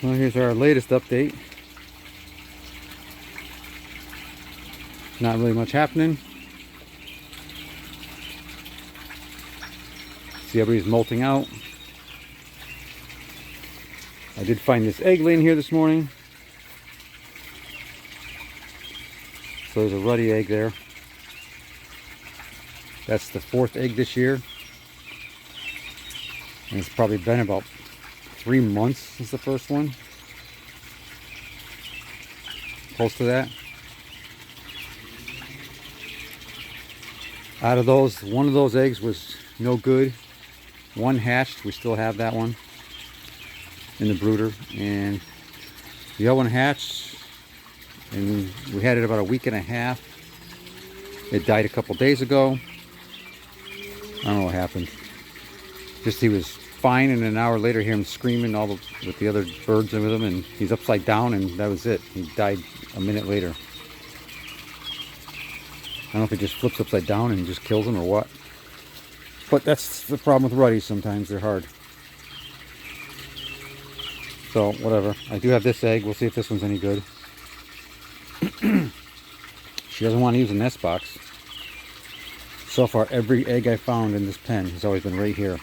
Well, here's our latest update. Not really much happening. See, everybody's molting out. I did find this egg laying here this morning. So there's a ruddy egg there. That's the 4th egg this year. And it's probably been about 3 months since the first one. Close to that. Out of those, one of those eggs was no good. One hatched, we still have that one in the brooder. And the other one hatched, and we had it about a week and a half. It died a couple days ago. I don't know what happened. Just he was fine, and an hour later, hear him screaming with the other birds with him, and he's upside down, and that was it. He died a minute later. I don't know if he just flips upside down and just kills him or what. But that's the problem with ruddies. Sometimes they're hard. So whatever. I do have this egg. We'll see if this one's any good. She doesn't want to use a nest box. So far, every egg I found in this pen has always been right here.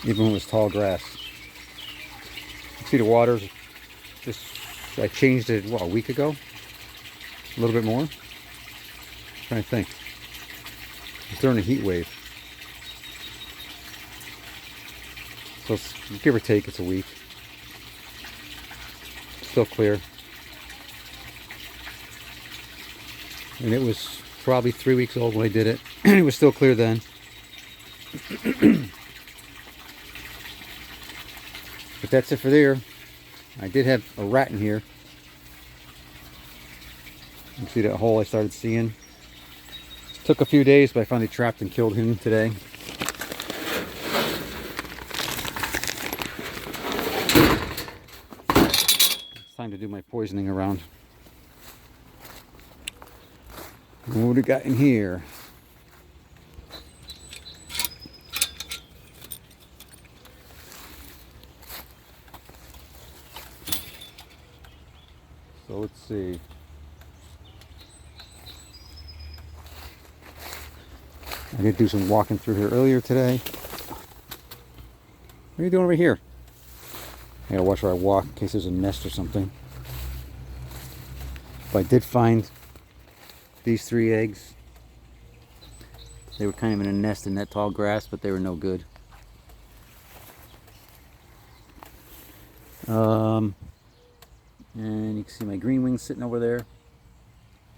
Even when it was tall grass. See the water's just, I changed it, what, a week ago? A little bit more? I'm trying to think. It's during a heat wave. So give or take, it's a week. Still clear. And it was probably 3 weeks old when I did it. And it was still clear then. But that's it for there. I did have a rat in here. You can see that hole I started seeing. Took a few days, but I finally trapped and killed him today. It's time to do my poisoning around. And what do we got in here? So let's see. I did do some walking through here earlier today. What are you doing over here? I gotta watch where I walk in case there's a nest or something. But I did find these 3 eggs. They were kind of in a nest in that tall grass, but they were no good. And you can see my green wing sitting over there.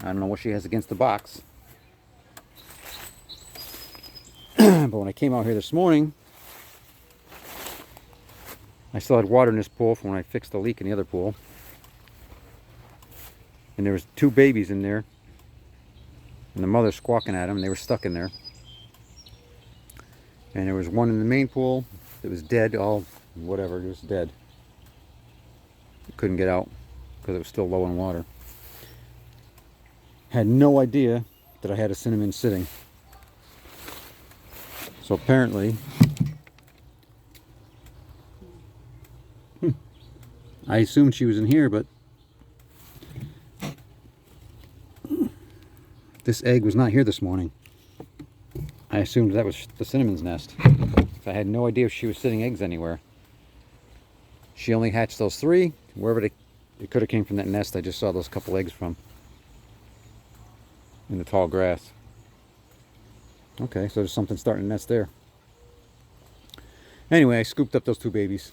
I don't know what she has against the box. But when I came out here this morning, I still had water in this pool from when I fixed the leak in the other pool. And there was 2 babies in there. And the mother squawking at them, and they were stuck in there. And there was one in the main pool that was dead, all whatever, it was dead. It couldn't get out because it was still low in water. Had no idea that I had a cinnamon sitting. So apparently, I assumed she was in here, but this egg was not here this morning. I assumed that was the cinnamon's nest. I had no idea if she was sitting eggs anywhere. She only hatched those 3. Wherever it could have came from that nest I just saw those couple eggs from. In the tall grass. Okay, so there's something starting to nest there. Anyway, I scooped up those 2 babies.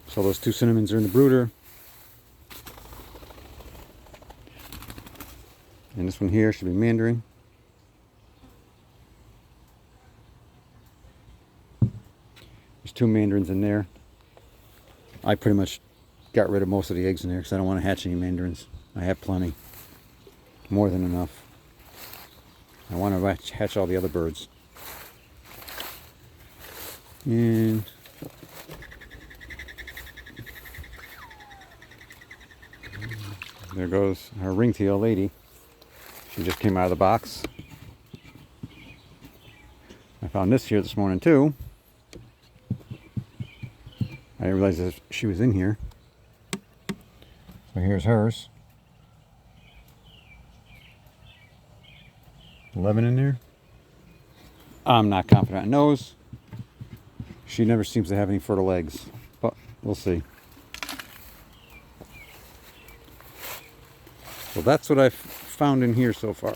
So those 2 cinnamons are in the brooder. And this one here should be mandarin. There's 2 mandarins in there. I pretty much got rid of most of the eggs in there because I don't want to hatch any mandarins. I have plenty. More than enough. I want to hatch all the other birds. And there goes our ringtail lady. She just came out of the box. I found this here this morning too. I didn't realize that she was in here. So here's hers. 11 in there. I'm not confident in those. She never seems to have any fertile eggs, but we'll see. So that's what I've found in here so far.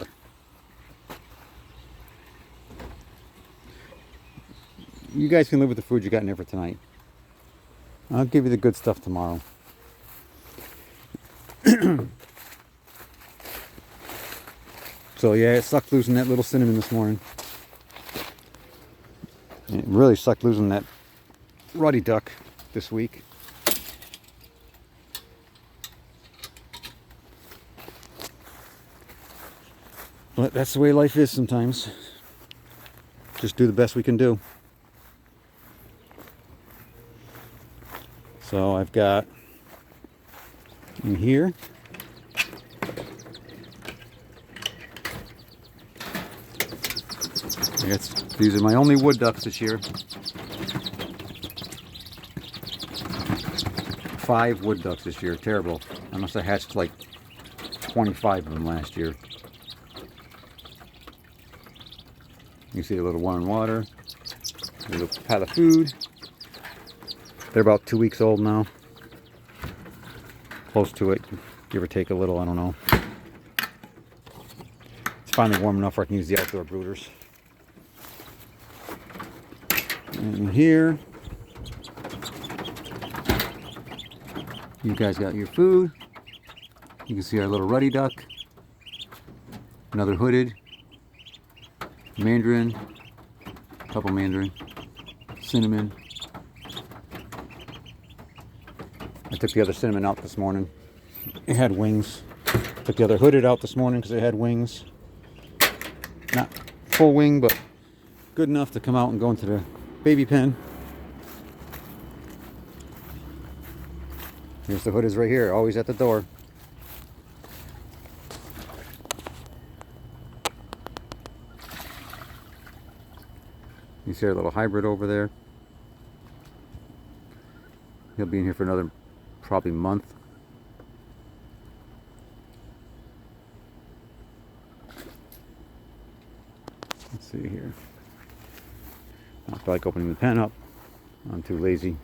You guys can live with the food you got in there for tonight. I'll give you the good stuff tomorrow. So yeah, it sucked losing that little cinnamon this morning. And it really sucked losing that ruddy duck this week. But that's the way life is sometimes. Just do the best we can do. So I've got in here these are my only wood ducks this year. 5 wood ducks this year. Terrible. I must have hatched like 25 of them last year. You see a little one in water, a little pat of food. They're about 2 weeks old now. Close to it, give or take a little, I don't know. It's finally warm enough where I can use the outdoor brooders. And here, you guys got your food. You can see our little ruddy duck. Another hooded. Mandarin. Couple mandarin. Cinnamon. I took the other cinnamon out this morning. It had wings. Took the other hooded out this morning because it had wings. Not full wing, but good enough to come out and go into the baby pen. Here's the hood is right here, always at the door. You see our little hybrid over there. He'll be in here for another probably month. Let's see here. I feel like opening the pen up. I'm too lazy.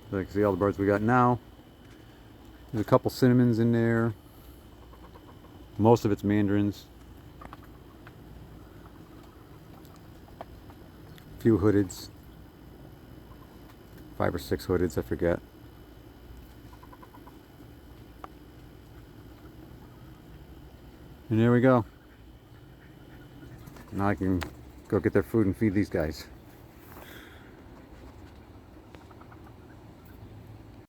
So you can see all the birds we got now. There's a couple cinnamons in there. Most of it's mandarins. A few hoodeds. 5 or 6 hoodeds, I forget. And there we go. Now I can go get their food and feed these guys.